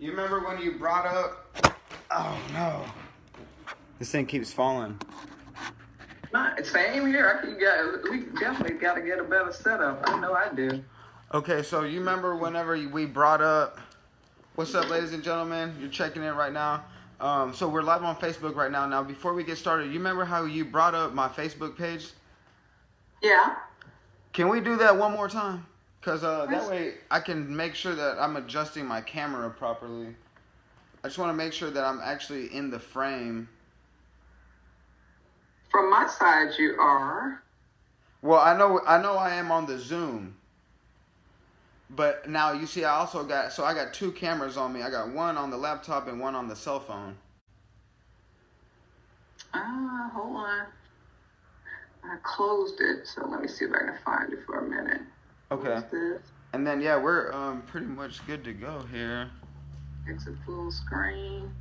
You remember when you brought up... Oh, no. This thing keeps falling. Same here. We definitely got to get a better setup. I know I do. Okay, so you remember whenever we brought up... What's up, ladies and gentlemen? You're checking in right now. So we're live on Facebook right now. Now, before we get started, you remember how you brought up my Facebook page? Yeah. Can we do that one more time? Because that way I can make sure that I'm adjusting my camera properly. I just want to make sure that I'm actually in the frame. From my side, you are. Well, I know I am on the Zoom. But now, you see, I got two cameras on me. I got one on the laptop and one on the cell phone. Hold on. I closed it, so let me see if I can find it for a minute. Okay. And then, yeah, we're pretty much good to go here. Exit full screen.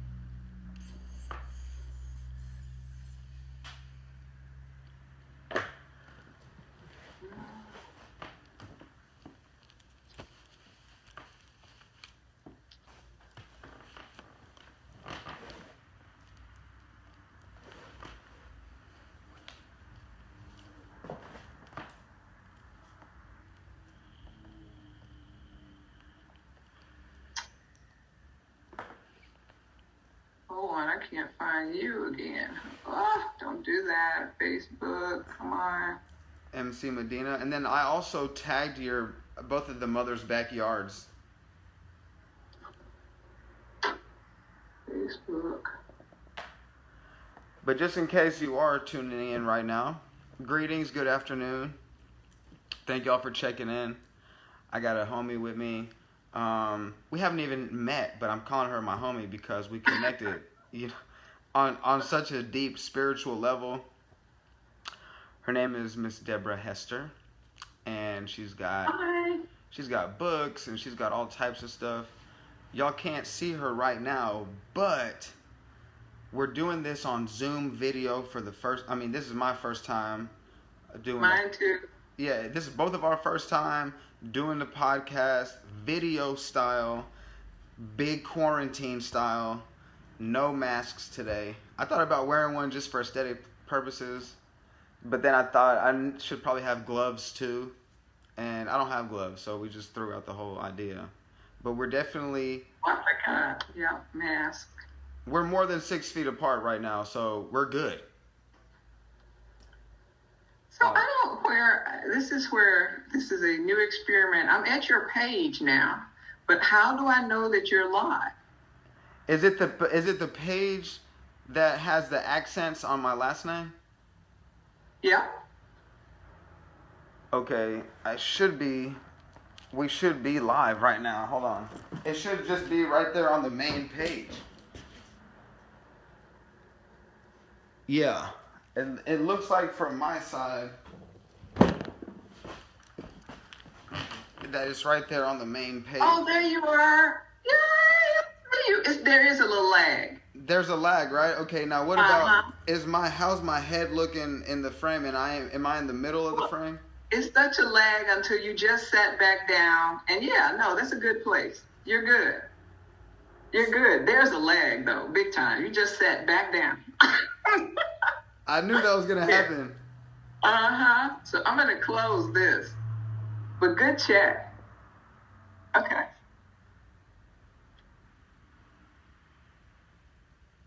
Hold on, I can't find you again. Oh, don't do that. Facebook, come on. MC Medina. And then I also tagged both of the mothers' backyards. Facebook. But just in case you are tuning in right now, greetings, good afternoon. Thank y'all for checking in. I got a homie with me. We haven't even met, but I'm calling her my homie because we connected, on such a deep spiritual level. Her name is Miss Debra Hester, and she's got books and she's got all types of stuff. Y'all can't see her right now, but we're doing this on Zoom video for the first. I mean, this is my first time doing. Mine too. Yeah, this is both of our first time doing the podcast video style, big quarantine style, no masks today. I thought about wearing one just for aesthetic purposes, but then I thought I should probably have gloves too, and I don't have gloves, so we just threw out the whole idea. But we're definitely... mask. We're more than 6 feet apart right now, so we're good. So this is a new experiment. I'm at your page now, but how do I know that you're live? Is it the page that has the accents on my last name? Yeah. Okay, we should be live right now. Hold on. It should just be right there on the main page. Yeah. And it looks like from my side that it's right there on the main page. Oh, there you are. Yeah, there is a little lag. There's a lag, right? Okay, now what about, how's my head looking in the frame, and am I in the middle of the frame? It's such a lag until you just sat back down. And that's a good place. You're good. You're good. There's a lag though, big time. You just sat back down. I knew that was going to happen. So I'm going to close this. But good chat. Okay.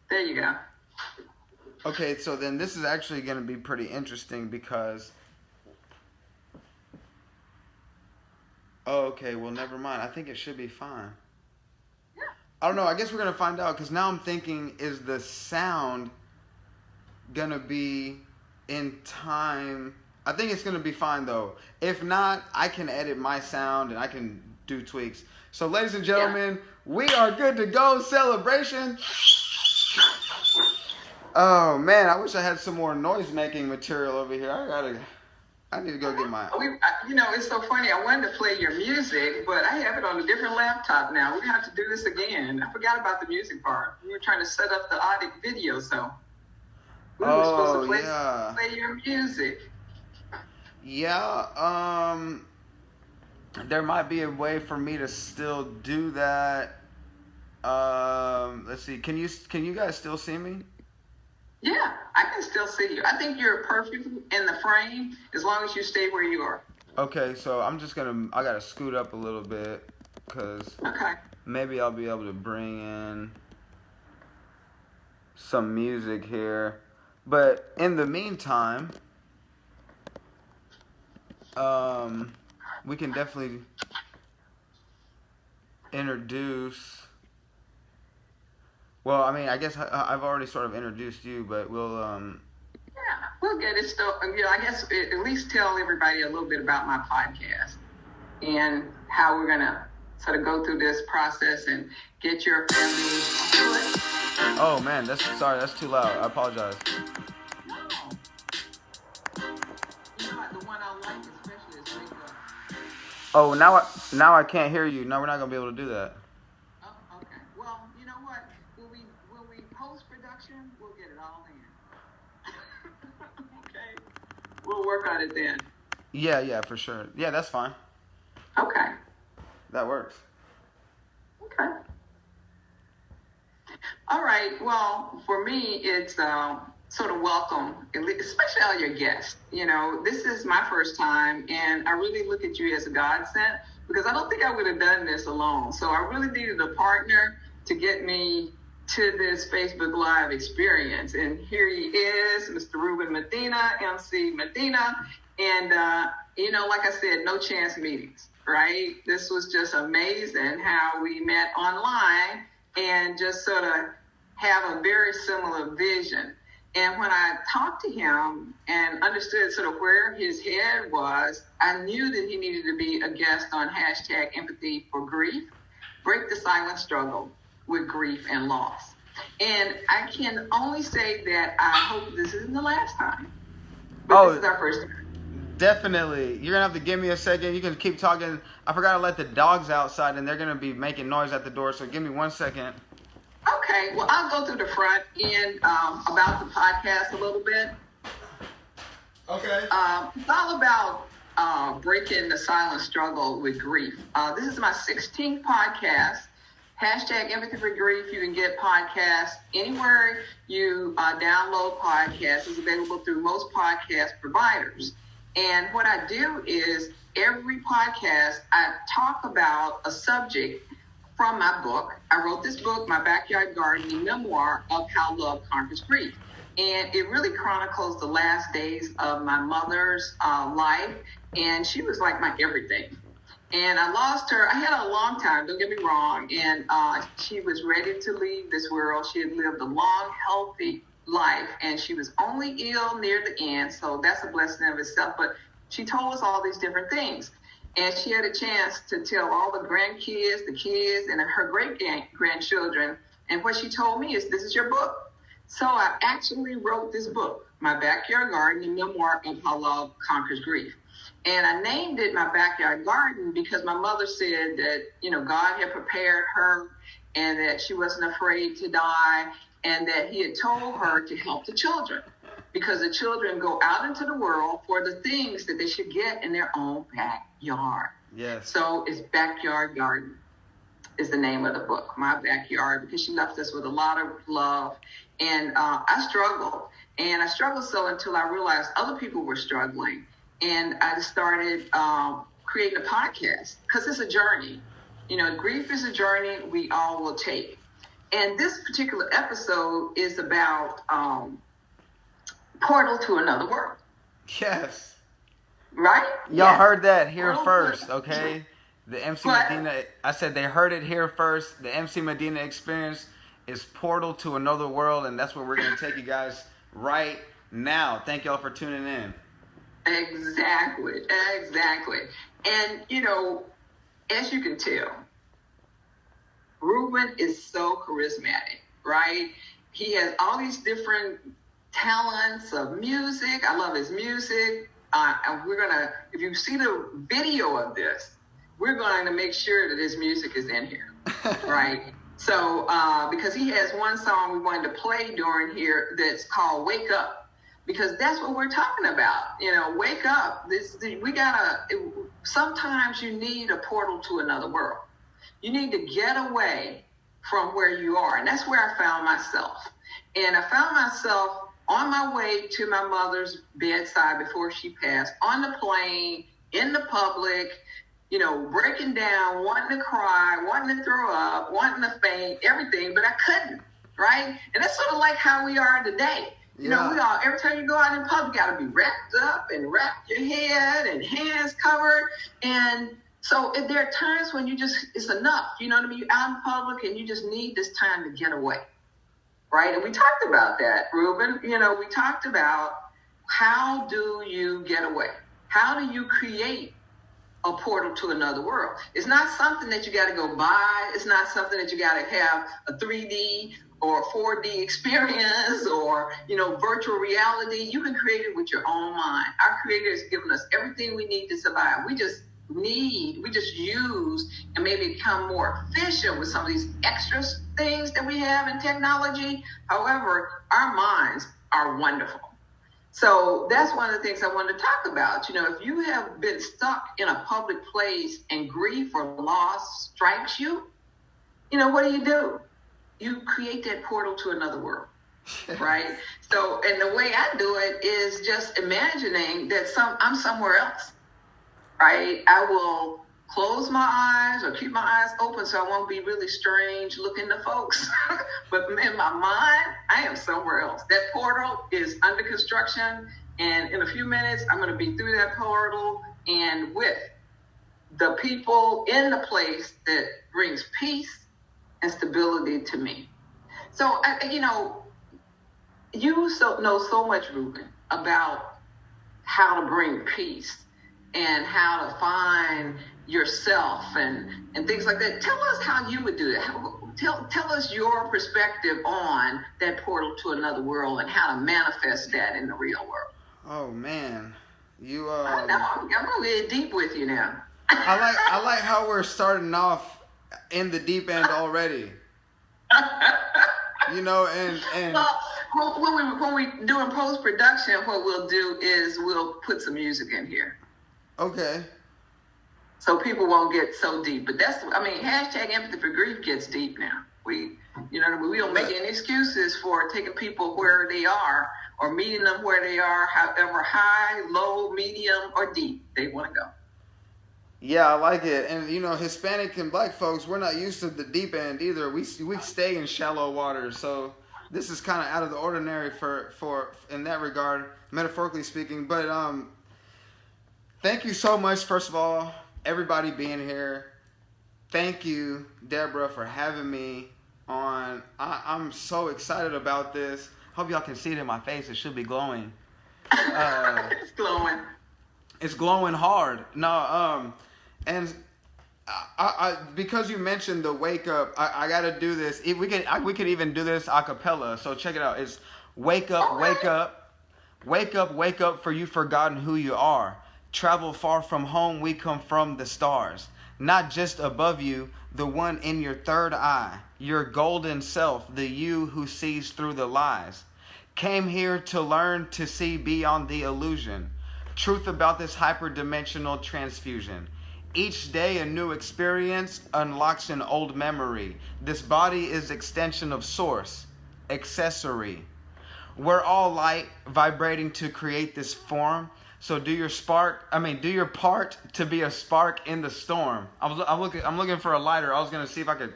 There you go. Okay, so then this is actually going to be pretty interesting because... Oh, okay, well, never mind. I think it should be fine. Yeah. I don't know. I guess we're going to find out because now I'm thinking, is the sound going to be in time? I think it's going to be fine, though. If not, I can edit my sound and I can do tweaks. So, ladies and gentlemen, we are good to go. Celebration. Oh, man, I wish I had some more noise-making material over here. I need to go get my... It's so funny. I wanted to play your music, but I have it on a different laptop now. We have to do this again. I forgot about the music part. We were trying to set up the audio video, so we were supposed to play your music. Yeah, there might be a way for me to still do that. Let's see. Can you guys still see me? Yeah, I can still see you. I think you're perfect in the frame as long as you stay where you are. Okay, so I gotta scoot up a little bit because Okay. maybe I'll be able to bring in some music here. But in the meantime, we can definitely introduce. Well, I mean, I guess I've already sort of introduced you, but we'll Yeah, we'll get it still. I guess at least tell everybody a little bit about my podcast and how we're gonna sort of go through this process and get your family. Oh man, that's too loud. I apologize. No. You know what? The one I like especially is Wake Up. Oh, now I can't hear you. No, we're not gonna be able to do that. Oh, okay. Well, you know what? When we post production, we'll get it all in. Okay. We'll work on it then. Yeah, for sure. Yeah, that's fine. Okay. That works. Okay. All right. Well, for me, it's sort of welcome, especially all your guests. You know, this is my first time, and I really look at you as a godsend because I don't think I would have done this alone. So I really needed a partner to get me to this Facebook Live experience. And here he is, Mr. Ruben Medina, MC Medina. And, like I said, no chance meetings, right? This was just amazing how we met online and just sort of have a very similar vision. And when I talked to him and understood sort of where his head was, I knew that he needed to be a guest on #empathy for grief, break the silent struggle with grief and loss. And I can only say that I hope this isn't the last time. But this is our first time. Definitely. You're going to have to give me a second. You can keep talking. I forgot to let the dogs outside, and they're going to be making noise at the door, so give me 1 second. Okay. Well, I'll go through the front end about the podcast a little bit. Okay. It's all about breaking the silent struggle with grief. This is my 16th podcast. #empathy for grief. You can get podcasts anywhere you download podcasts. It's available through most podcast providers. And what I do is every podcast, I talk about a subject from my book. I wrote this book, My Backyard Garden, a memoir of how love conquers grief. And it really chronicles the last days of my mother's life. And she was like my everything. And I lost her. I had her a long time, don't get me wrong. And she was ready to leave this world. She had lived a long, healthy life, and she was only ill near the end. So that's a blessing of itself. But she told us all these different things. And she had a chance to tell all the grandkids, the kids, and her great-grandchildren. And what she told me is, this is your book. So I actually wrote this book, My Backyard Garden, a memoir of how love conquers grief. And I named it My Backyard Garden because my mother said that, God had prepared her and that she wasn't afraid to die and that he had told her to help the children because the children go out into the world for the things that they should get in their own backyard. Yes. So it's Backyard Garden is the name of the book, My Backyard, because she left us with a lot of love. And I struggled. And I struggled so until I realized other people were struggling. And I started creating a podcast because it's a journey. Grief is a journey we all will take. And this particular episode is about portal to another world. Yes. Right? Y'all yes. heard that here Portal first, okay? The MC What? Medina, I said they heard it here first. The MC Medina experience is portal to another world, and that's where we're going to take you guys right now. Thank y'all for tuning in. Exactly. And, as you can tell, Ruben is so charismatic, right? He has all these different talents of music. I love his music. And we're going to, if you see the video of this, we're going to make sure that his music is in here, right? So, because he has one song we wanted to play during here that's called Wake Up. Because that's what we're talking about. Wake up. Sometimes you need a portal to another world. You need to get away from where you are. And that's where I found myself. And I found myself on my way to my mother's bedside before she passed, on the plane, in the public, you know, breaking down, wanting to cry, wanting to throw up, wanting to faint, everything, but I couldn't, right? And that's sort of like how we are today. You know, we all, every time you go out in public, you got to be wrapped up and wrap your head and hands covered. And so there are times when you just, it's enough. You know what I mean? You're out in public and you just need this time to get away, right? And we talked about that, Ruben. You know, we talked about how do you get away? How do you create a portal to another world? It's not something that you got to go buy. It's not something that you got to have a 3D or 4D experience or, you know, virtual reality. You can create it with your own mind. Our Creator has given us everything we need to survive. We just use and maybe become more efficient with some of these extra things that we have in technology. However, our minds are wonderful. So that's one of the things I wanted to talk about. You know, if you have been stuck in a public place and grief or loss strikes you, you know, what do? You create that portal to another world, right? So, and the way I do it is just imagining that I'm somewhere else, right? I will close my eyes or keep my eyes open so I won't be really strange looking to folks. But in my mind, I am somewhere else. That portal is under construction, and in a few minutes, I'm going to be through that portal and with the people in the place that brings peace and stability to me. So, you know, you know so much, Ruben, about how to bring peace and how to find yourself and things like that. Tell us how you would do that. Tell us your perspective on that portal to another world and how to manifest that in the real world. Oh man, you. I know, I'm gonna get deep with you now. I like how we're starting off in the deep end already. You know, and well, when we doing post-production, what we'll do is we'll put some music in here. Okay. So people won't get so deep. But that's, I mean, hashtag empathy for grief gets deep now. We don't make any excuses for taking people where they are or meeting them where they are, however high, low, medium, or deep they want to go. Yeah, I like it. And, you know, Hispanic and black folks, we're not used to the deep end either. We stay in shallow water. So this is kind of out of the ordinary for in that regard, metaphorically speaking. But thank you so much, first of all, everybody being here. Thank you, Debra, for having me on. I'm so excited about this. Hope y'all can see it in my face. It should be glowing. It's glowing. It's glowing hard. No, and I because you mentioned the wake up, I gotta do this. We could even do this a cappella. So check it out. It's wake up, wake up, wake up, wake up, for you've forgotten who you are. Travel far from home, we come from the stars. Not just above you, the one in your third eye, your golden self, the you who sees through the lies. Came here to learn to see beyond the illusion. Truth about this hyperdimensional transfusion. Each day a new experience unlocks an old memory. This body is extension of source, accessory. We're all light vibrating to create this form. So do your part to be a spark in the storm. I'm looking for a lighter. I was gonna see if I could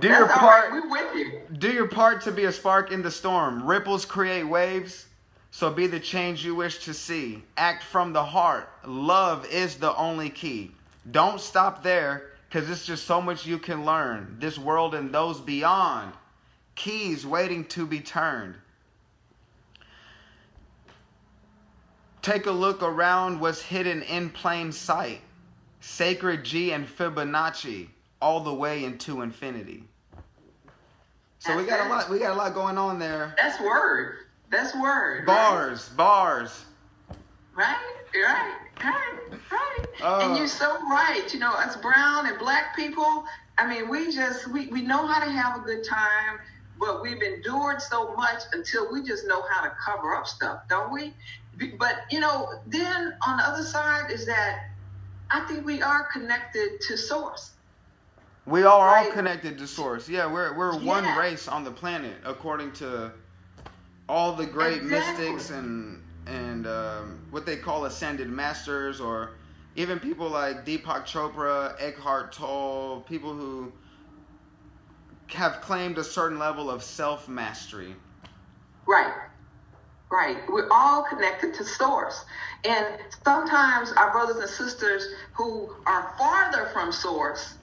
do your part. Right. We with you. Do your part to be a spark in the storm. Ripples create waves. So be the change you wish to see. Act from the heart. Love is the only key. Don't stop there, because it's just so much you can learn. This world and those beyond. Keys waiting to be turned. Take a look around what's hidden in plain sight. Sacred G and Fibonacci, all the way into infinity. So we got a lot going on there. That's word. Bars. Right. And you're so right. You know, us brown and black people, I mean, we know how to have a good time, but we've endured so much until we just know how to cover up stuff, don't we? But, you know, then on the other side is that I think we are connected to source. We are all right? connected to source. Yeah, we're one Yeah. race on the planet, according to all the great Exactly. mystics and what they call ascended masters, or even people like Deepak Chopra, Eckhart Tolle, people who have claimed a certain level of self-mastery. Right. Right. We're all connected to source. And sometimes our brothers and sisters who are farther from source,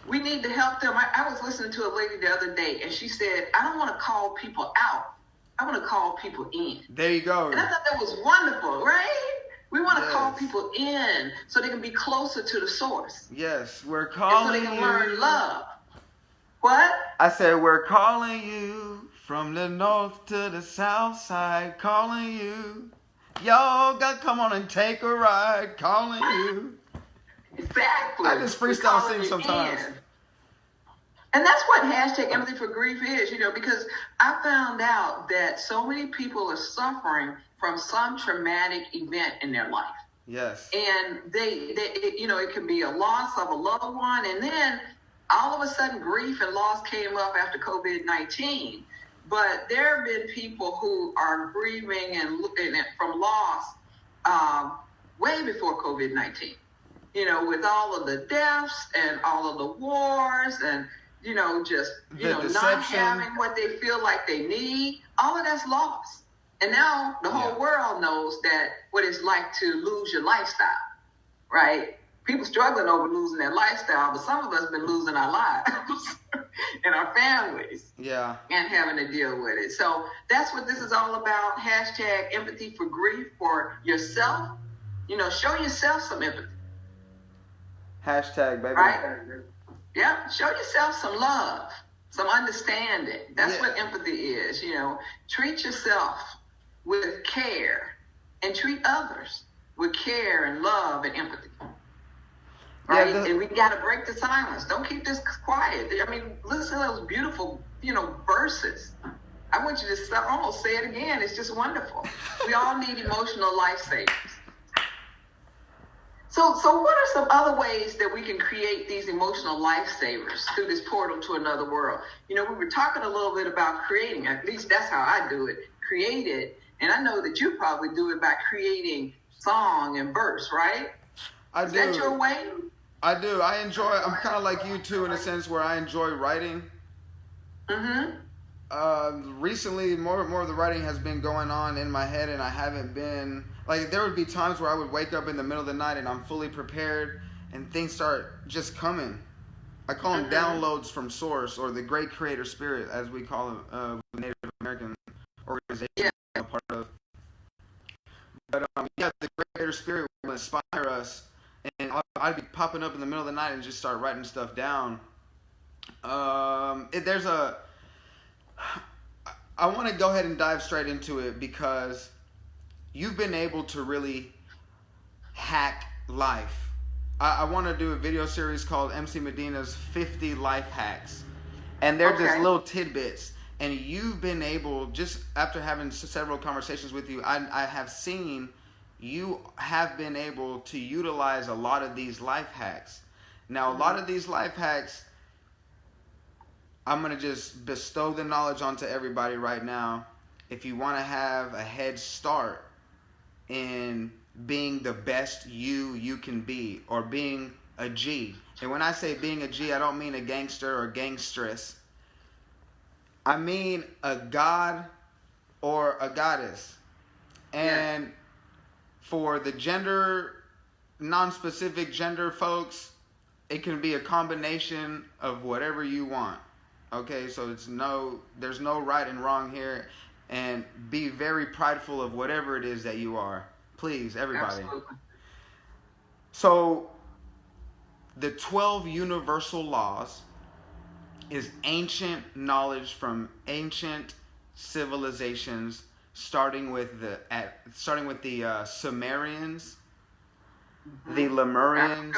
we need to help them. I was listening to a lady the other day, and she said, I don't want to call people out. I want to call people in. There you go. And I thought that was wonderful, right? We want to call Yes. people in so they can be closer to the source. Yes, we're And so calling they can you. learn love. What? I said we're calling you from the north to the south side, calling you. Y'all got come on and take a ride, calling you. Exactly. I just We're freestyle calling sing you sometimes. in. And that's what hashtag empathy for grief is, because I found out that so many people are suffering from some traumatic event in their life. Yes. And it can be a loss of a loved one. And then all of a sudden grief and loss came up after COVID-19. But there have been people who are grieving and from loss way before COVID-19. With all of the deaths and all of the wars and, not deception. having what they feel like they need, all of that's lost. And now the whole world knows that what it's like to lose your lifestyle, right? People struggling over losing their lifestyle, but some of us have been losing our lives and our families. Yeah. And having to deal with it. So that's what this is all about. Hashtag empathy for grief for yourself. Show yourself some empathy. Hashtag, baby. Right? Yeah. Show yourself some love, some understanding. That's what empathy is. Treat yourself with care and treat others with care and love and empathy. Right? Yeah, and we got to break the silence. Don't keep this quiet. I mean, listen to those beautiful, verses. I want you to almost say it again. It's just wonderful. We all need emotional lifesavers. So what are some other ways that we can create these emotional lifesavers through this portal to another world? We were talking a little bit about creating. At least that's how I do it. Create it. And I know that you probably do it by creating song and verse, right? I do. Is that your way? I do. I'm kind of like you too, in a sense where I enjoy writing. Recently, more of the writing has been going on in my head, and I haven't been, there would be times where I would wake up in the middle of the night and I'm fully prepared and things start just coming. I call them downloads from source, or the great creator spirit, as we call them, Native American organization I'm a part of. But the great creator spirit will inspire us, and I'd be popping up in the middle of the night and just start writing stuff down. I want to go ahead and dive straight into it, because you've been able to really hack life. I want to do a video series called MC Medina's 50 Life Hacks. And they're just little tidbits. And you've been able, just after having several conversations with you, I have seen you have been able to utilize a lot of these life hacks. Now, a lot of these life hacks, I'm going to just bestow the knowledge onto everybody right now. If you want to have a head start in being the best you can be, or being a G. And when I say being a G, I don't mean a gangster or gangstress. I mean a god or a goddess. And for the gender, non-specific gender folks, it can be a combination of whatever you want. Okay, so there's no right and wrong here, and be very prideful of whatever it is that you are. Please, everybody. Absolutely. So, the 12 universal laws is ancient knowledge from ancient civilizations, starting with the Sumerians, the Lemurians,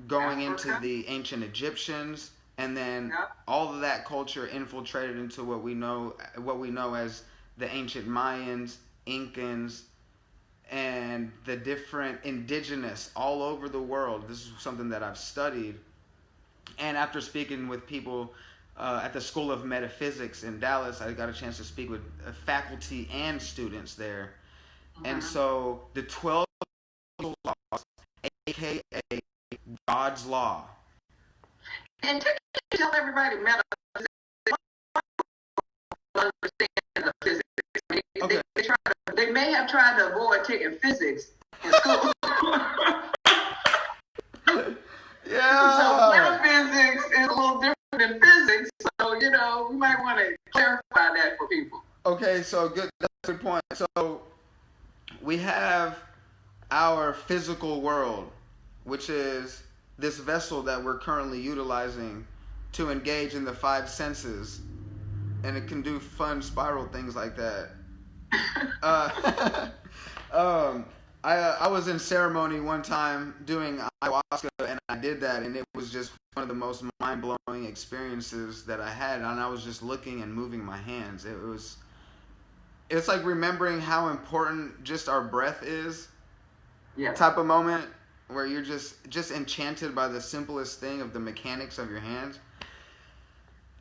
going into the ancient Egyptians. And then all of that culture infiltrated into what we know as the ancient Mayans, Incans, and the different indigenous all over the world. This is something that I've studied. And after speaking with people at the School of Metaphysics in Dallas, I got a chance to speak with faculty and students there. And so the 12 laws, aka God's law. And tell everybody metaphysics, understand the physics. Okay. They may have tried to avoid taking physics in school. Yeah. So metaphysics is a little different than physics. So, we might want to clarify that for people. Okay, so good. That's a good point. So we have our physical world, which is this vessel that we're currently utilizing to engage in the 5 senses, and it can do fun spiral things like that. I was in ceremony one time doing ayahuasca, and I did that, and it was just one of the most mind-blowing experiences that I had. And I was just looking and moving my hands. It's like remembering how important just our breath is. Yeah. Type of moment where you're just enchanted by the simplest thing of the mechanics of your hands.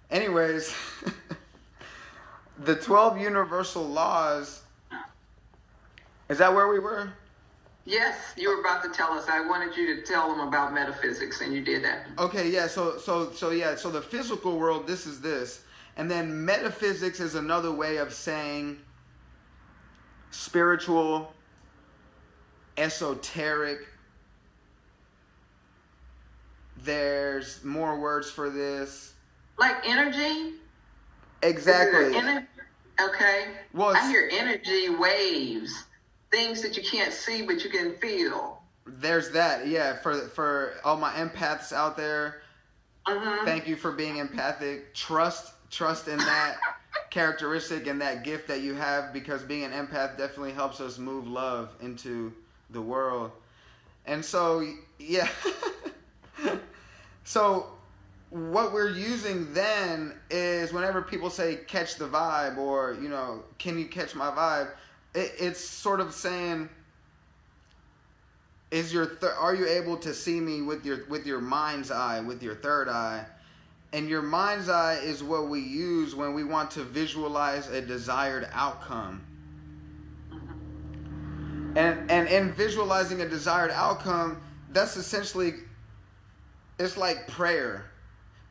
Anyways, the 12 universal laws. Is that where we were? Yes, you were about to tell us. I wanted you to tell them about metaphysics, and you did that. Okay, yeah. So the physical world, this is this, and then metaphysics is another way of saying spiritual, esoteric. There's more words for this. Like energy? Exactly. Okay. Well, I hear energy waves, things that you can't see but you can feel. There's that, yeah. For all my empaths out there, thank you for being empathic. Trust in that characteristic and that gift that you have, because being an empath definitely helps us move love into the world. And so, yeah. So what we're using then is whenever people say catch the vibe, or can you catch my vibe, it's sort of saying, are you able to see me with your mind's eye, with your third eye? And your mind's eye is what we use when we want to visualize a desired outcome. And in visualizing a desired outcome, that's essentially, it's like prayer.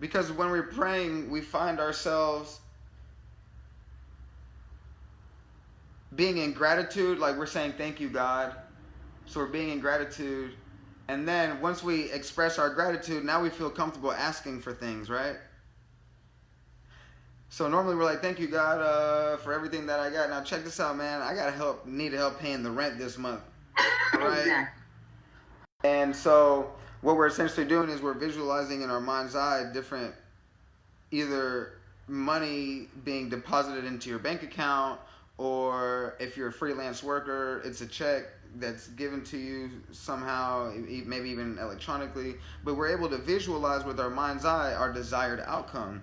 Because when we're praying, we find ourselves being in gratitude, like we're saying, thank you, God. So we're being in gratitude. And then once we express our gratitude, now we feel comfortable asking for things, right? So normally we're like, thank you, God, for everything that I got. Now check this out, man. I need help paying the rent this month, right? Exactly. And so what we're essentially doing is we're visualizing in our mind's eye different, either money being deposited into your bank account, or if you're a freelance worker, it's a check that's given to you somehow, maybe even electronically. But we're able to visualize with our mind's eye our desired outcome.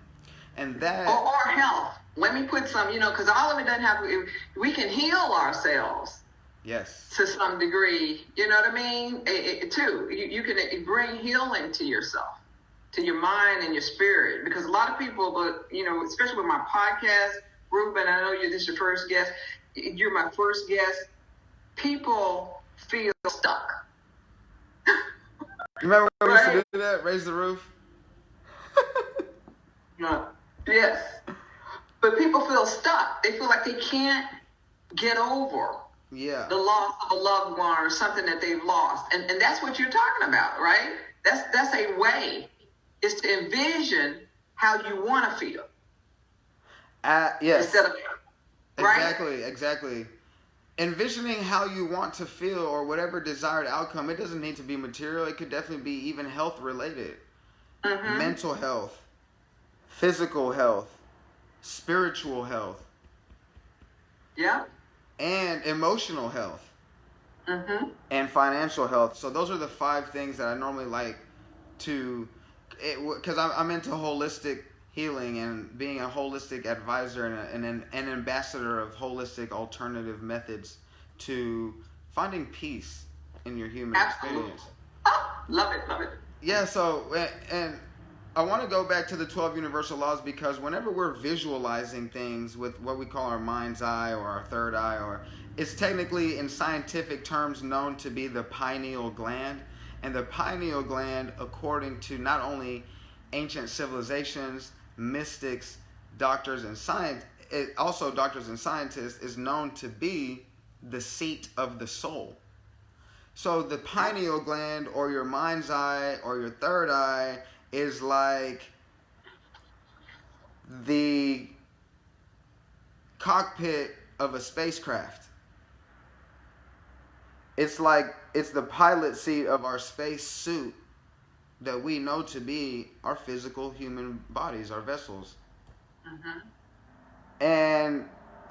And that... Or health. Let me put some, because all of it doesn't have to... We can heal ourselves. Yes. To some degree. You know what I mean? Too. You can bring healing to yourself, to your mind and your spirit. Because a lot of people, especially with my podcast, Ruben, I know this is your first guest. You're my first guest. People feel stuck. Remember when we used to do that? Raise the roof? Yes. But people feel stuck. They feel like they can't get over the loss of a loved one or something that they've lost. And that's what you're talking about, right? That's a way. Is to envision how you want to feel. Yes. Instead of, right? Exactly. Envisioning how you want to feel, or whatever desired outcome. It doesn't need to be material. It could definitely be even health related. Mental health, physical health, spiritual health. Yeah. And emotional health. And financial health. So those are the 5 things that I normally like to, because I'm into holistic healing and being a holistic advisor and an ambassador of holistic alternative methods to finding peace in your human experience. Oh, love it. Yeah, so, and I want to go back to the 12 universal laws because whenever we're visualizing things with what we call our mind's eye or our third eye, or it's technically in scientific terms known to be the pineal gland. And the pineal gland, according to not only ancient civilizations, mystics, doctors and also doctors and scientists, is known to be the seat of the soul. So the pineal gland or your mind's eye or your third eye is like the cockpit of a spacecraft. It's like it's the pilot seat of our space suit that we know to be our physical human bodies, our vessels. And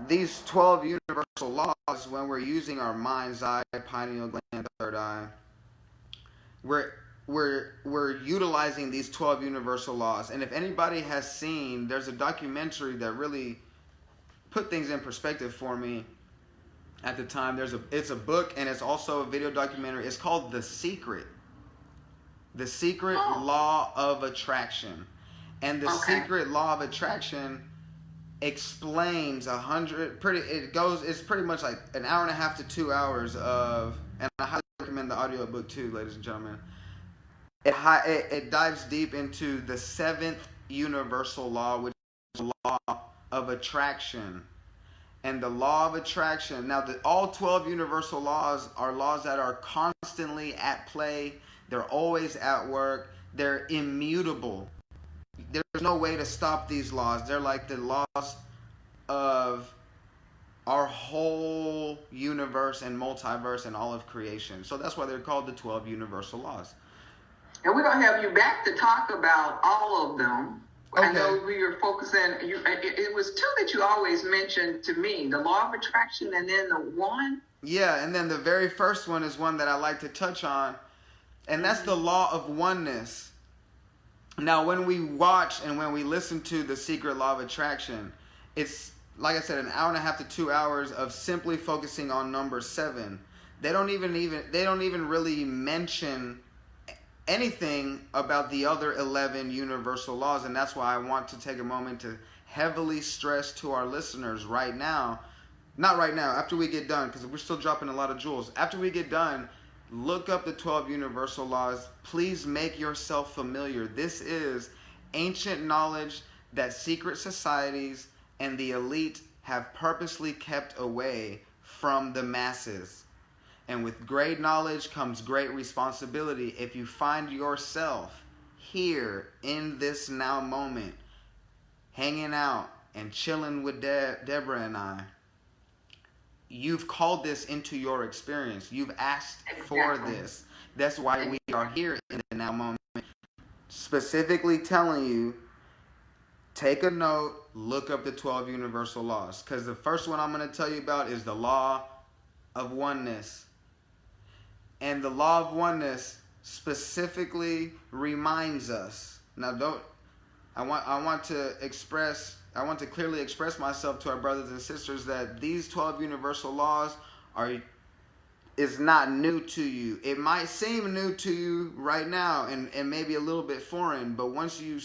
these 12 universal laws, when we're using our mind's eye, pineal gland, third eye, we're utilizing these 12 universal laws. And if anybody has seen, there's a documentary that really put things in perspective for me at the time. It's a book and it's also a video documentary. It's called The Secret. The Secret Law of Attraction. And the Secret Law of Attraction explains it's pretty much like an hour and a half to 2 hours of, and I highly recommend the audio book too, ladies and gentlemen. It dives deep into the 7th universal law, which is the law of attraction. And the law of attraction, now all 12 universal laws are laws that are constantly at play. They're always at work. They're immutable. There's no way to stop these laws. They're like the laws of our whole universe and multiverse and all of creation. So that's why they're called the 12 universal laws. And we're going to have you back to talk about all of them. Okay. I know we were focusing, it was two that you always mentioned to me, the law of attraction and then the one. Yeah, and then the very first one is one that I like to touch on, and that's the law of oneness. Now, when we watch and when we listen to the Secret Law of Attraction, it's, like I said, an hour and a half to 2 hours of simply focusing on number 7. They don't even really mention anything about the other 11 universal laws, and that's why I want to take a moment to heavily stress to our listeners right now, not right now, after we get done, because we're still dropping a lot of jewels. After we get done, look up the 12 universal laws. Please make yourself familiar. This is ancient knowledge that secret societies and the elite have purposely kept away from the masses. And with great knowledge comes great responsibility. If you find yourself here in this now moment, hanging out and chilling with Debra and I, you've called this into your experience. You've asked for this. That's why we are here in the now moment, specifically telling you, take a note, look up the 12 universal laws. Because the first one I'm going to tell you about is the law of oneness. And the law of oneness specifically reminds us. Now, I want to clearly express myself to our brothers and sisters that these 12 universal laws is not new to you. It might seem new to you right now and maybe a little bit foreign, but once you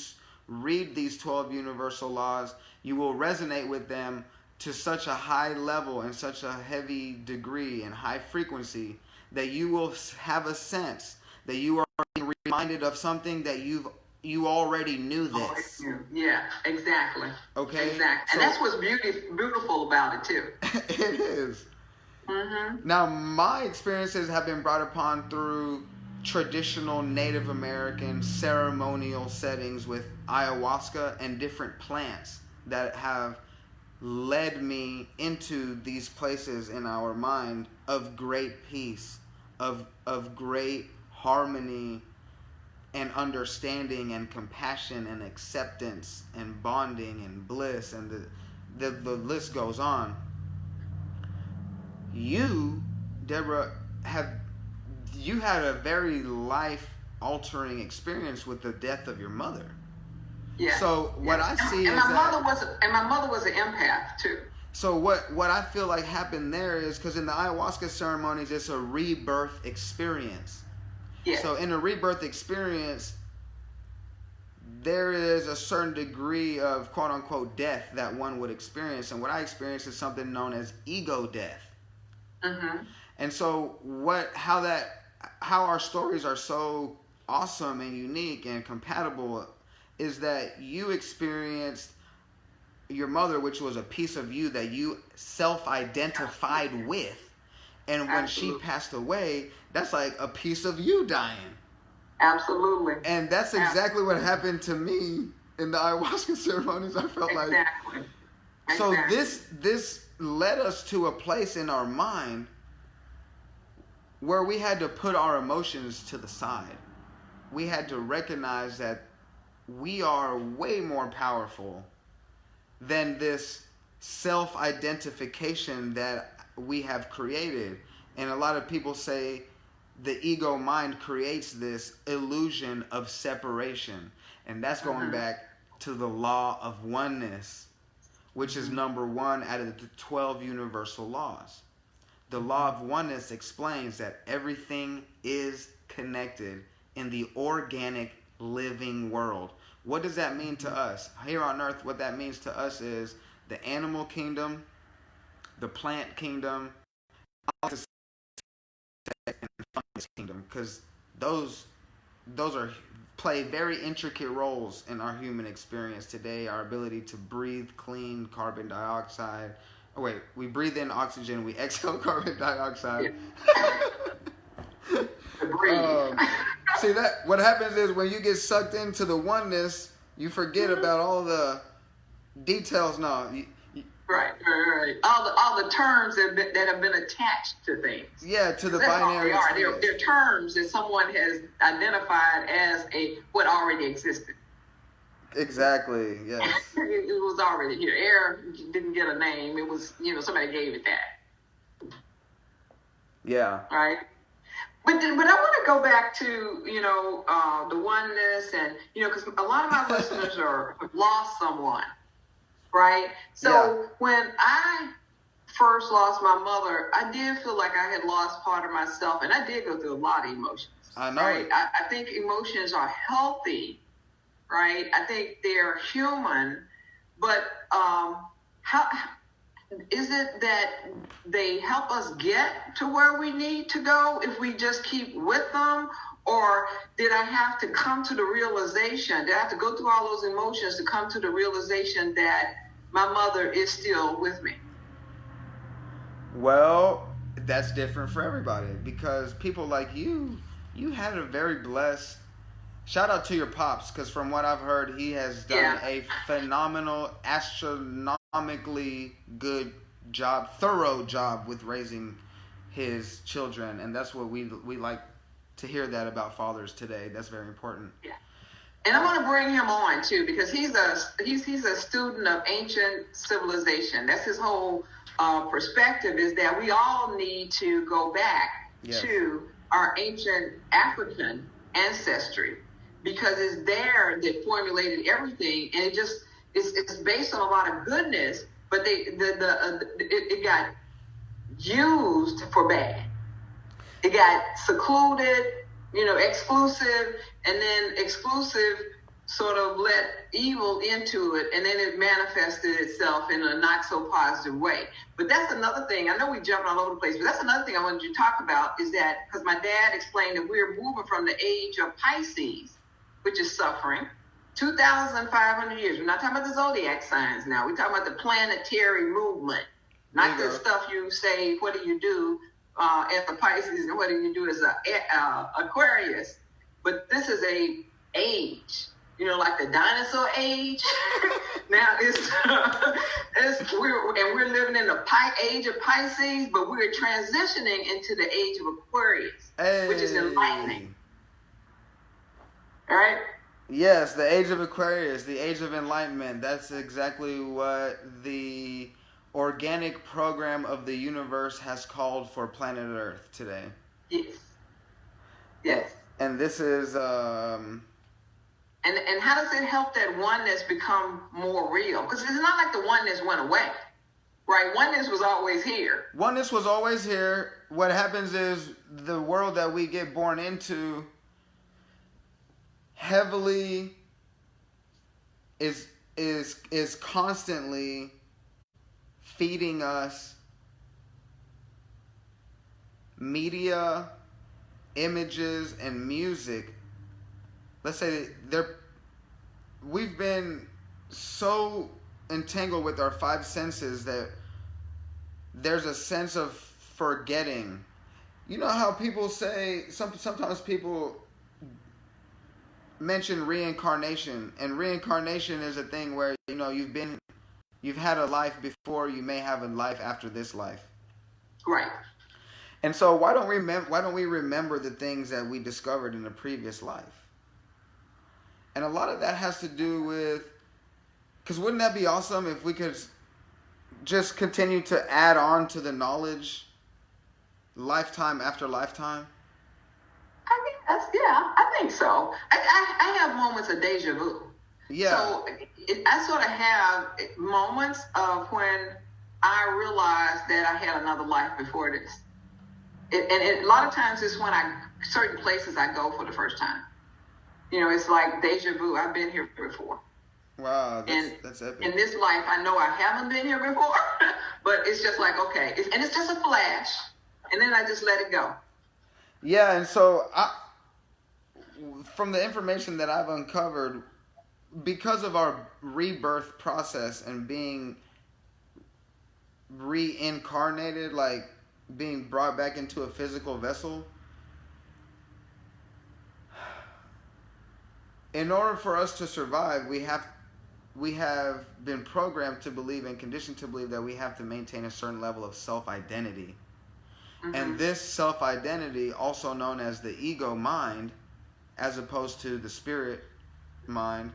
read these 12 universal laws, you will resonate with them to such a high level and such a heavy degree and high frequency that you will have a sense that you are being reminded of something that you already knew this. Yeah, exactly. Okay? Exactly. And that's what's beautiful about it, too. It is. Mm-hmm. Now, my experiences have been brought upon through traditional Native American ceremonial settings with ayahuasca and different plants that have led me into these places in our mind of great peace, of great harmony and understanding and compassion and acceptance and bonding and bliss, and the list goes on. You, Debra, you had a very life-altering experience with the death of your mother. Yeah. So what I see is my mother was an empath too. So what I feel like happened there is, because in the ayahuasca ceremonies, it's a rebirth experience. Yeah. So in a rebirth experience, there is a certain degree of quote unquote death that one would experience, and what I experience is something known as ego death. Mm-hmm. And so how our stories are so awesome and unique and compatible is that you experienced your mother, which was a piece of you that you self-identified with, and when she passed away, that's like a piece of you dying. Absolutely. And that's exactly what happened to me in the ayahuasca ceremonies. I felt like so this led us to a place in our mind where we had to put our emotions to the side. We had to recognize that we are way more powerful than this self-identification that we have created. And a lot of people say the ego mind creates this illusion of separation. And that's going back to the Law of Oneness, which is number 1 out of the 12 universal laws. The Law of Oneness explains that everything is connected in the organic living world. What does that mean to us? Here on earth, what that means to us is the animal kingdom, the plant kingdom, and the fungus kingdom, because those play very intricate roles in our human experience today. Our ability to breathe clean carbon dioxide. Oh wait, we breathe in oxygen, we exhale carbon dioxide. See that what happens is when you get sucked into the oneness, you forget about all the details. Right. All the terms that have been attached to things. Yeah, to the binary. They're terms that someone has identified as what already existed. Exactly. Yes. It was already here. Air didn't get a name. It was somebody gave it that. Yeah. Right. But I want to go back to the oneness and because a lot of my listeners have lost someone. Right? So when I first lost my mother, I did feel like I had lost part of myself, and I did go through a lot of emotions. I know. Right? I think emotions are healthy, right? I think they're human, but how is it that they help us get to where we need to go if we just keep with them? Or did I have to come to the realization, did I have to go through all those emotions to come to the realization that my mother is still with me? Well, that's different for everybody, because people like you had a very blessed, shout out to your pops, because from what I've heard, he has done a phenomenal, astronomically good job, thorough job with raising his children. And that's what we like to hear that about fathers today. That's very important. Yeah. And I want to bring him on too, because he's a student of ancient civilization. That's his whole perspective, is that we all need to go back to our ancient African ancestry, because it's there that formulated everything, and it's based on a lot of goodness, but it got used for bad. It got secluded, exclusive, and then exclusive sort of let evil into it, and then it manifested itself in a not so positive way. But that's another thing. I know we jumped all over the place, but that's another thing I wanted you to talk about, is that because my dad explained that we're moving from the age of Pisces, which is suffering, 2,500 years. We're not talking about the zodiac signs now. We're talking about the planetary movement, not the stuff you say, what do you do as a Pisces and what do you do as a Aquarius. But this is a age, like the dinosaur age. Now we're living in the age of Pisces, but we're transitioning into the age of Aquarius, which is enlightening. All right? Yes, the age of Aquarius, the age of enlightenment. That's exactly what the organic program of the universe has called for planet Earth today. Yes. And this is and how does it help that oneness become more real? Because it's not like the oneness went away, right? Oneness was always here. Oneness was always here. What happens is the world that we get born into heavily is constantly feeding us media, images, and music. Let's say we've been so entangled with our five senses that there's a sense of forgetting. You know how people say, sometimes people mention reincarnation, and reincarnation is a thing where, you know, you've had a life before, you may have a life after this life. Right. And so why don't we remember the things that we discovered in the previous life? And a lot of that has to do with, because wouldn't that be awesome if we could just continue to add on to the knowledge lifetime after lifetime? I think so. I have moments of deja vu. Yeah. So I sort of have moments of when I realize that I had another life before this. And a lot of times it's when certain places I go for the first time. You know, it's like deja vu. I've been here before. Wow, that's epic. In this life, I know I haven't been here before, but it's just like, okay. And it's just a flash, and then I just let it go. Yeah, and so from the information that I've uncovered, because of our rebirth process and being reincarnated, like being brought back into a physical vessel, in order for us to survive, we have been programmed to believe and conditioned to believe that we have to maintain a certain level of self-identity. Mm-hmm. And this self-identity, also known as the ego mind, as opposed to the spirit mind,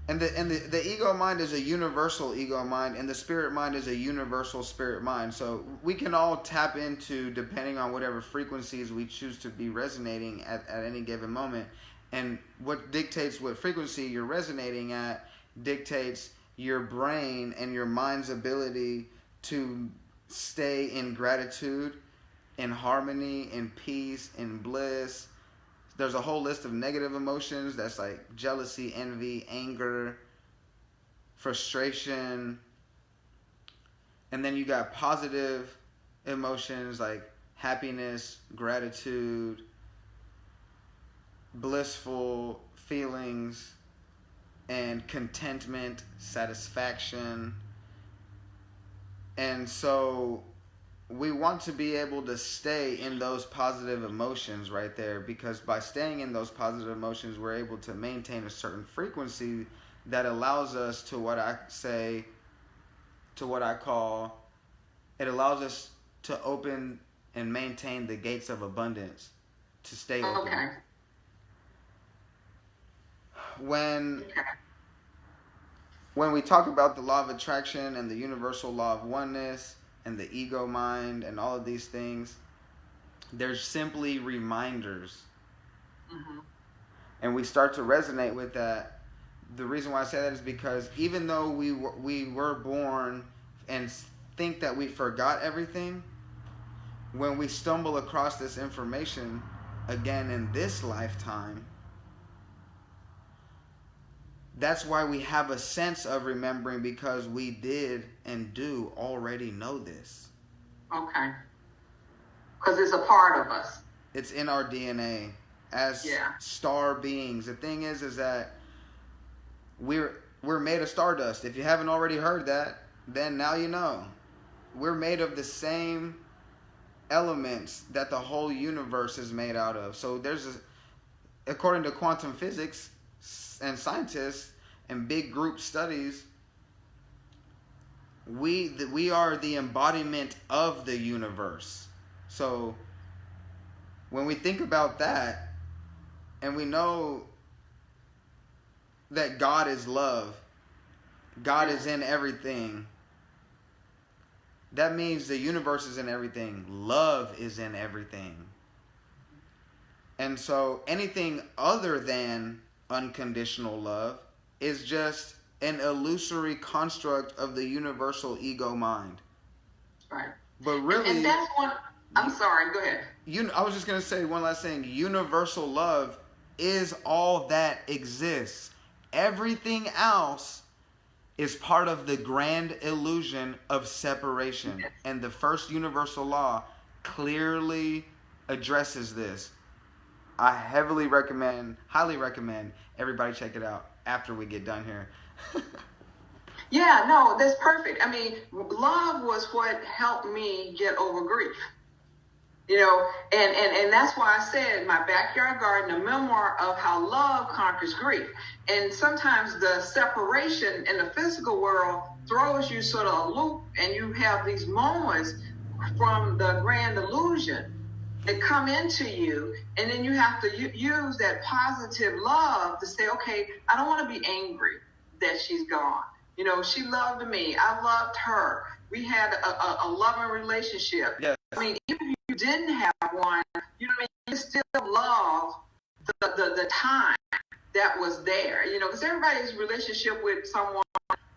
and the ego mind is a universal ego mind, and the spirit mind is a universal spirit mind. So we can all tap into, depending on whatever frequencies we choose to be resonating at any given moment. And what dictates what frequency you're resonating at dictates your brain and your mind's ability to stay in gratitude, in harmony, in peace, in bliss. There's a whole list of negative emotions that's like jealousy, envy, anger, frustration. And then you got positive emotions like happiness, gratitude, blissful feelings, and contentment, satisfaction. And so we want to be able to stay in those positive emotions right there, because by staying in those positive emotions, we're able to maintain a certain frequency that allows us to it allows us to open and maintain the gates of abundance, to stay open. Okay. When we talk about the law of attraction and the universal law of oneness and the ego mind and all of these things, they're simply reminders. Mm-hmm. And we start to resonate with that. The reason why I say that is because even though we were born and think that we forgot everything, when we stumble across this information again in this lifetime, that's why we have a sense of remembering, because we did and do already know this. Okay. Because it's a part of us. It's in our DNA as star beings. The thing is that we're made of stardust. If you haven't already heard that, then now you know. We're made of the same elements that the whole universe is made out of. So according to quantum physics and scientists and big group studies, we are the embodiment of the universe. So when we think about that, and we know that God is love, God is in everything, that means the universe is in everything, love is in everything. And so anything other than unconditional love is just an illusory construct of the universal ego mind. Right. But really, and that's one. I'm sorry. Go ahead. I was just gonna say one last thing. Universal love is all that exists. Everything else is part of the grand illusion of separation. And the first universal law clearly addresses this. I highly recommend everybody check it out after we get done here. Yeah, no, that's perfect. I mean, love was what helped me get over grief. You know, and that's why I said my backyard garden, a memoir of how love conquers grief. And sometimes the separation in the physical world throws you sort of a loop, and you have these moments from the grand illusion that come into you, and then you have to use that positive love to say, okay, I don't want to be angry that she's gone. You know, she loved me. I loved her. We had a loving relationship. Yes. I mean, even if you didn't have one, you know what I mean? You still love the time that was there. You know, because everybody's relationship with someone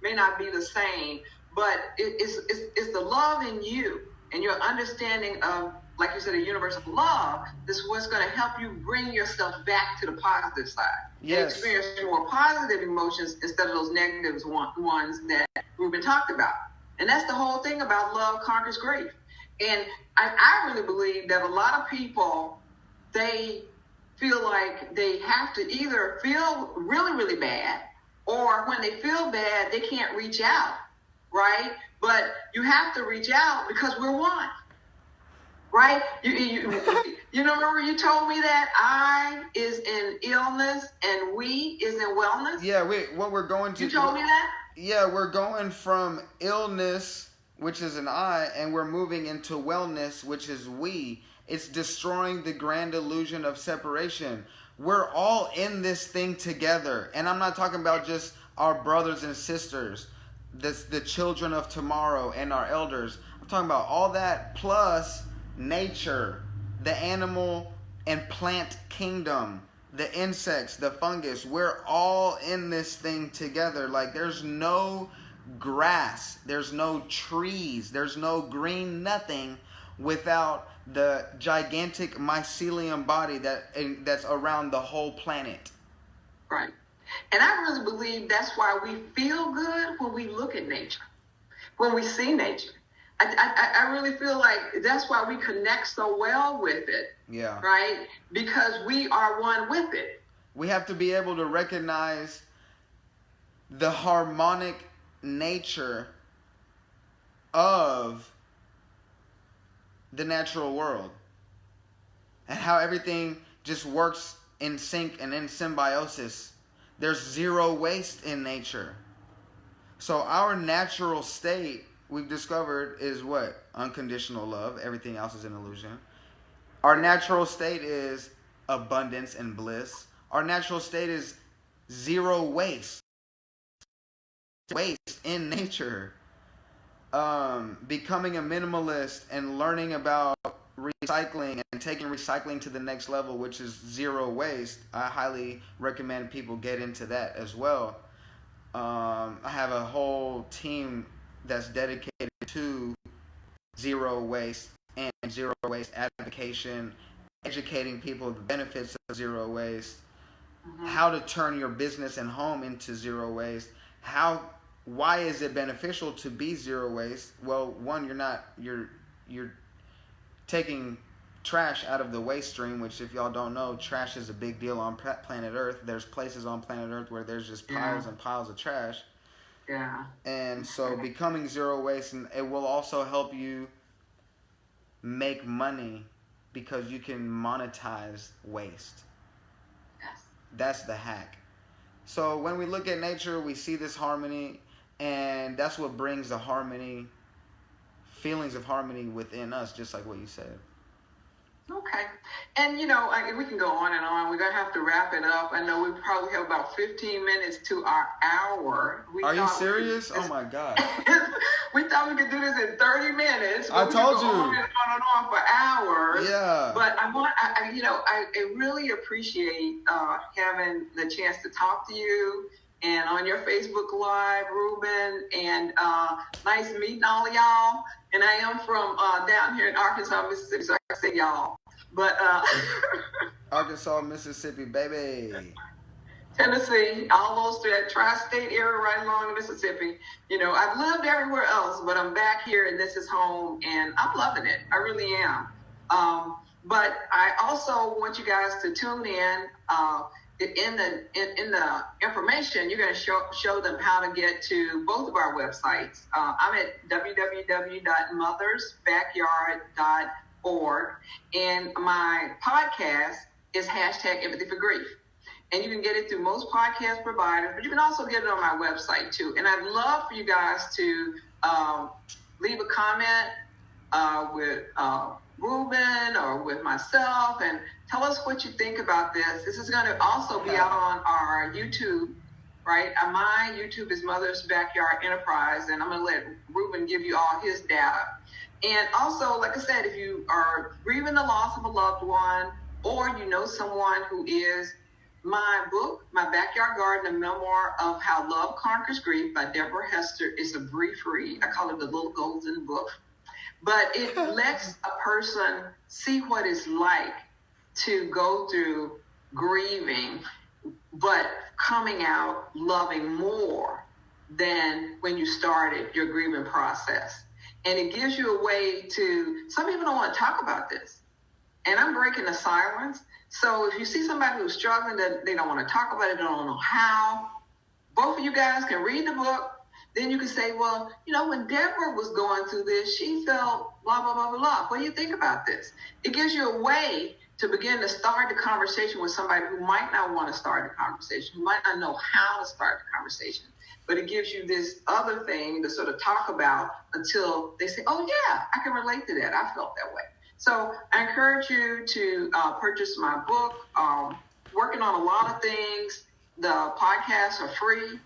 may not be the same, but it's the love in you and your understanding of, like you said, a universal love. This is what's going to help you bring yourself back to the positive side. Yes. And experience more positive emotions instead of those negative ones that we've been talked about. And that's the whole thing about love conquers grief. And I really believe that a lot of people, they feel like they have to either feel really, really bad, or when they feel bad, they can't reach out, right? But you have to reach out because we're one, right? You remember you told me that I is in illness and we is in wellness? Yeah, what we're going to... You told me that? Yeah, we're going from illness, which is an I, and we're moving into wellness, which is we. It's destroying the grand illusion of separation. We're all in this thing together. And I'm not talking about just our brothers and sisters, the children of tomorrow and our elders. I'm talking about all that plus nature, the animal and plant kingdom, the insects, the fungus. We're all in this thing together. Like, there's no grass, there's no trees, there's no green nothing without the gigantic mycelium body that's around the whole planet. Right. And I really believe that's why we feel good when we look at nature, when we see nature. I really feel like that's why we connect so well with it. Yeah. Right? Because we are one with it. We have to be able to recognize the harmonic nature of the natural world and how everything just works in sync and in symbiosis. There's zero waste in nature. So our natural state, we've discovered, is what? Unconditional love. Everything else is an illusion. Our natural state is abundance and bliss. Our natural state is zero waste. Waste in nature. Becoming a minimalist and learning about recycling and taking recycling to the next level, which is zero waste. I highly recommend people get into that as well. I have a whole team that's dedicated to zero waste and zero waste advocation, educating people the benefits of zero waste, how to turn your business and home into zero waste, why is it beneficial to be zero waste? Well, one, you're taking trash out of the waste stream, which, if y'all don't know, trash is a big deal on planet Earth. There's places on planet Earth where there's just piles and piles of trash. Yeah. And so becoming zero waste, and it will also help you make money because you can monetize waste. Yes. That's the hack. So when we look at nature, we see this harmony, and that's what brings the harmony, feelings of harmony within us, just like what you said. Okay. And, we can go on and on. We're going to have to wrap it up. I know we probably have about 15 minutes to our hour. Are you serious? Oh, my God. We thought we could do this in 30 minutes. I told you. On and on for hours. Yeah. But I really appreciate having the chance to talk to you. And on your Facebook Live, Ruben, and nice meeting all of y'all. And I am from down here in Arkansas, Mississippi, so I can say y'all. But Arkansas, Mississippi, baby. Tennessee, almost to that tri-state area right along the Mississippi. You know, I've lived everywhere else, but I'm back here and this is home and I'm loving it. I really am. But I also want you guys to tune in. In the information, you're going to show them how to get to both of our websites. I'm at www.mothersbackyard.org, and my podcast is #EmpathyForGrief. And you can get it through most podcast providers, but you can also get it on my website too. And I'd love for you guys to leave a comment with Ruben or with myself and tell us what you think about this. This is going to also be out on our YouTube, right? My YouTube is Mother's Backyard Enterprise, and I'm going to let Ruben give you all his data. And also, like I said, if you are grieving the loss of a loved one or you know someone who is, my book, My Backyard Garden, a memoir of how love conquers grief by Debra Hester, is a brief read. I call it the little golden book. But it lets a person see what it's like to go through grieving, but coming out loving more than when you started your grieving process. And it gives you a way to, some people don't want to talk about this. And I'm breaking the silence. So if you see somebody who's struggling, that they don't want to talk about it, they don't know how, both of you guys can read the book. Then you can say, well, you know, when Debra was going through this, she felt blah, blah, blah, blah, blah. What do you think about this? It gives you a way to begin to start the conversation with somebody who might not want to start the conversation, who might not know how to start the conversation. But it gives you this other thing to sort of talk about until they say, oh, yeah, I can relate to that. I felt that way. So I encourage you to purchase my book. Working on a lot of things. The podcasts are free.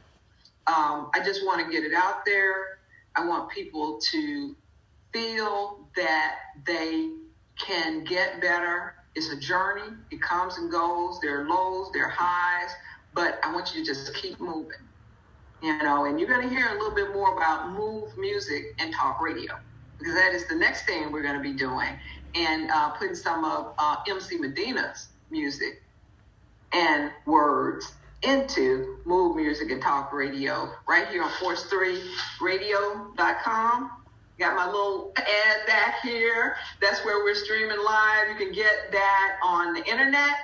I just want to get it out there. I want people to feel that they can get better. It's a journey. It comes and goes. There are lows, there are highs, but I want you to just keep moving. You know, and you're going to hear a little bit more about move music and talk radio, because that is the next thing we're going to be doing, and putting some of MC Medina's music and words into move music and talk radio right here on force3radio.com. Got my little ad back here. That's where we're streaming live. You can get that on the internet.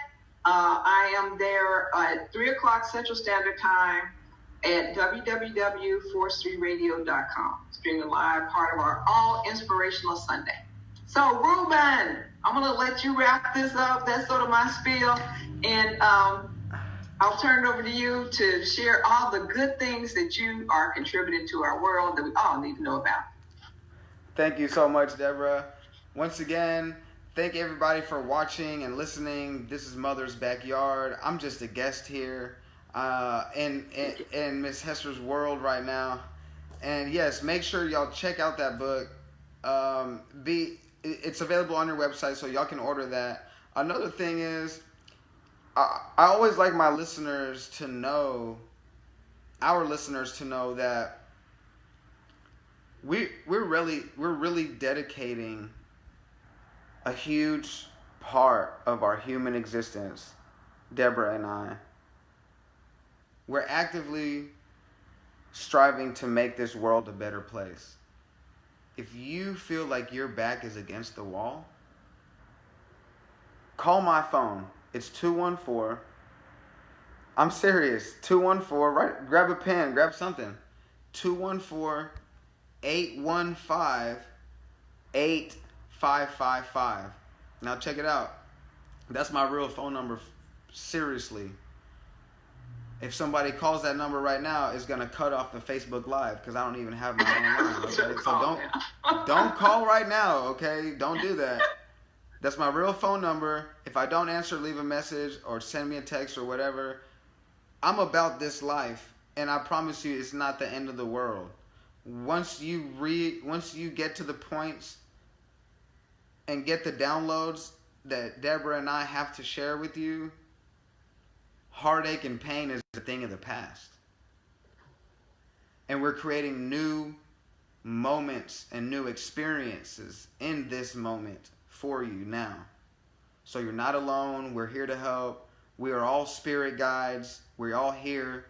I am there at 3 o'clock Central Standard Time at www.force3radio.com. Streaming live, part of our All Inspirational Sunday. So, Ruben, I'm going to let you wrap this up. That's sort of my spiel. And I'll turn it over to you to share all the good things that you are contributing to our world that we all need to know about. Thank you so much, Debra. Once again, thank everybody for watching and listening. This is Mother's Backyard. I'm just a guest here in Miss Hester's world right now. And yes, make sure y'all check out that book. It's available on your website, so y'all can order that. Another thing is, I always like our listeners to know that we're really dedicating a huge part of our human existence, Debra and I. We're actively striving to make this world a better place. If you feel like your back is against the wall, call my phone. It's 214. I'm serious. 214. Right? Grab a pen. Grab something. 214-815-8555. Now check it out. That's my real phone number. Seriously. If somebody calls that number right now, it's gonna cut off the Facebook Live because I don't even have my own line. Okay? So don't call right now. Okay? Don't do that. That's my real phone number. If I don't answer, leave a message or send me a text or whatever. I'm about this life, and I promise you, it's not the end of the world. Once you get to the points and get the downloads that Debra and I have to share with you, heartache and pain is a thing of the past. And we're creating new moments and new experiences in this moment for you now. So you're not alone. We're here to help. We are all spirit guides. We're all here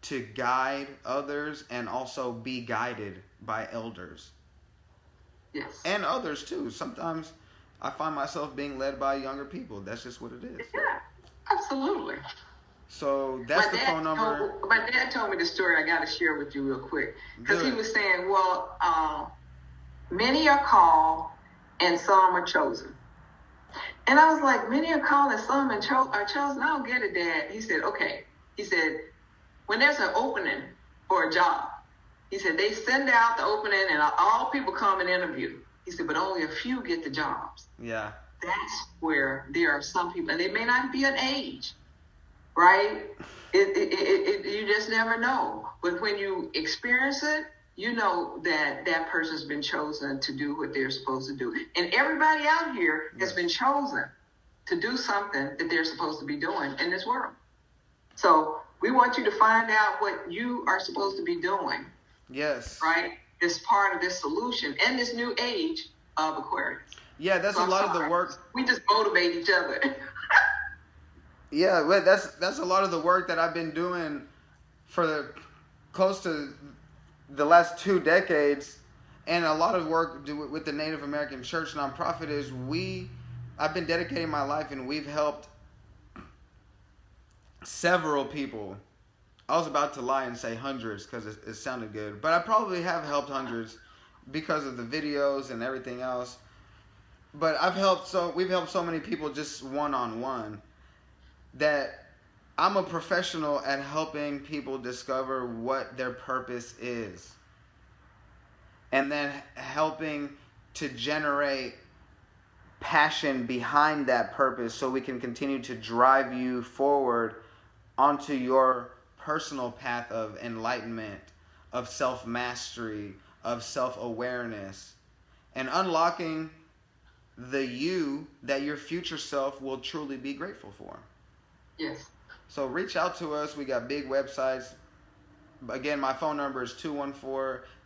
to guide others and also be guided by elders. Yes. And others too. Sometimes I find myself being led by younger people. That's just what it is. Yeah, absolutely. So that's the phone number. My dad told me the story. I got to share with you real quick. Because he was saying, well, many are called and some are chosen. And I was like, many are called and some are chosen? I don't get it, Dad. He said, okay. He said, when there's an opening for a job, he said, they send out the opening and all people come and interview. He said, but only a few get the jobs. Yeah. That's where there are some people, and they may not be an age, right? You just never know. But when you experience it, you know that that person's been chosen to do what they're supposed to do. And everybody out here has been chosen to do something that they're supposed to be doing in this world. So we want you to find out what you are supposed to be doing. Yes. Right? As part of this solution and this new age of Aquarius. Yeah, that's a lot of the work. We just motivate each other. Yeah, but that's a lot of the work that I've been doing for close to the last 2 decades, and a lot of work with the Native American Church nonprofit is I've been dedicating my life, and we've helped several people. I was about to lie and say hundreds because it sounded good, but I probably have helped hundreds because of the videos and everything else. But we've helped so many people just one-on-one that I'm a professional at helping people discover what their purpose is. And then helping to generate passion behind that purpose so we can continue to drive you forward onto your personal path of enlightenment, of self-mastery, of self-awareness, and unlocking the you that your future self will truly be grateful for. Yes. So reach out to us. We got big websites. Again, my phone number is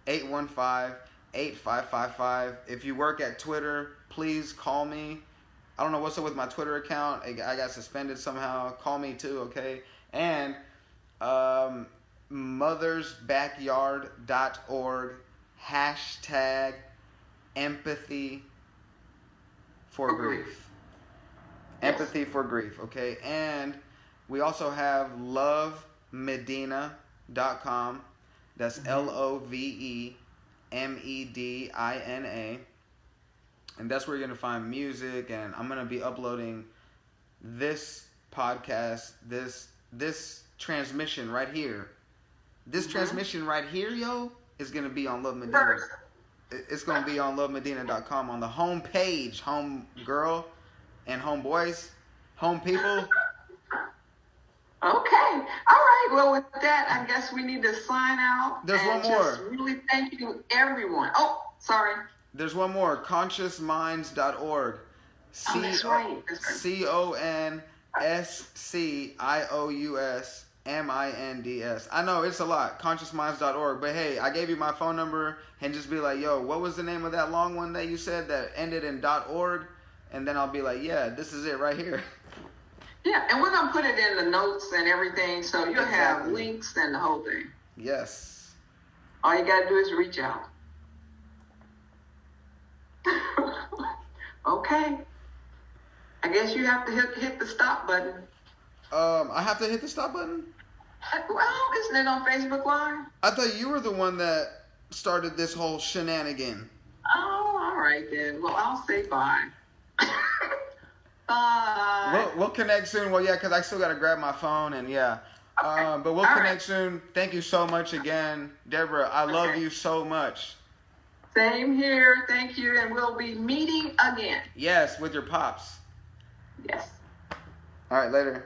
214-815-8555. If you work at Twitter, please call me. I don't know what's up with my Twitter account. I got suspended somehow. Call me too, okay? And mothersbackyard.org #empathy for grief. Empathy for grief, okay? And we also have lovemedina.com. That's LOVEMEDINA. And that's where you're going to find music, and I'm going to be uploading this podcast, this transmission right here. This transmission right here, yo, is going to be on Love Medina. It's going to be on lovemedina.com on the home page, home girl and home boys, home people. Okay. All right. Well, with that, I guess we need to sign out. There's one more. Just really thank you, everyone. Oh, sorry. There's one more. Consciousminds.org. That's right. CONSCIOUSMINDS. I know it's a lot. Consciousminds.org. But hey, I gave you my phone number and just be like, yo, what was the name of that long one that you said that ended in .org? And then I'll be like, yeah, this is it right here. Yeah, and we're going to put it in the notes and everything, so you'll have links and the whole thing. Yes. All you got to do is reach out. Okay. I guess you have to hit the stop button. I have to hit the stop button? Well, isn't it on Facebook Live? I thought you were the one that started this whole shenanigan. Oh, all right then. Well, I'll say bye. Bye. We'll connect soon. Well, yeah, because I still got to grab my phone and yeah. Okay. But we'll connect soon. Thank you so much again, Debra. I love you so much. Same here. Thank you. And we'll be meeting again. Yes, with your pops. Yes. All right, later.